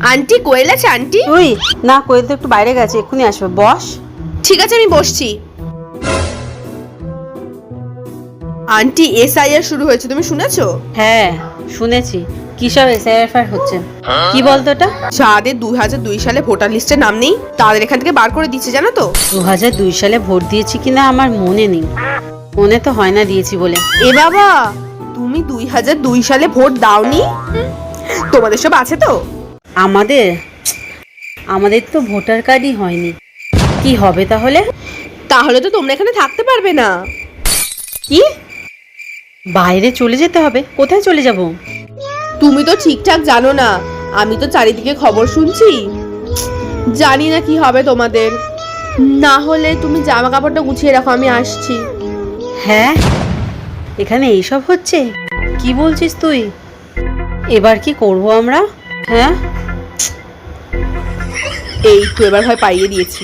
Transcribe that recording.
Aunty কোয়েল আছে aunty? তুই না, কোয়েল তো একটু বাইরে গেছে, এক্ষুনি আসবে, বস। ঠিক আছে আমি বসছি। আন্টি এসআইআর শুরু হয়েছে, তুমি শুনেছো? হ্যাঁ শুনেছি। কি সব এসআইআর হচ্ছে, কি বলতো এটা? যাদের 2002 সালে ভোটার লিস্টে নাম নেই তাদের এখান থেকে বার করে দিচ্ছে, জানো তো? 2002 সালে ভোট দিয়েছি কিনা আমার মনে নেই, মনে তো হয় না দিয়েছি বলে। এ বাবা, তুমি 2002 সালে ভোট দাওনি? তোমাদের সব আছে তো? আমাদের আমাদের তো ভোটার কার্ডই হয়নি, কি হবে তাহলে? তাহলে তো তোমরা এখানে থাকতে পারবে না। কি, বাইরে চলে যেতে হবে? কোথায় চলে যাব? তুমি তো ঠিকঠাক জানো না, আমি তো চারিদিকে খবর শুনছি। জানি না কি হবে তোমাদের। না হলে তুমি জামা কাপড়টা গুছিয়ে রাখো, আমি আসছি। হ্যাঁ, এখানে এইসব হচ্ছে? কি বলছিস তুই? এবার কি করব আমরা? হ্যাঁ, এই তো এবার হয় পাইয়ে দিয়েছি।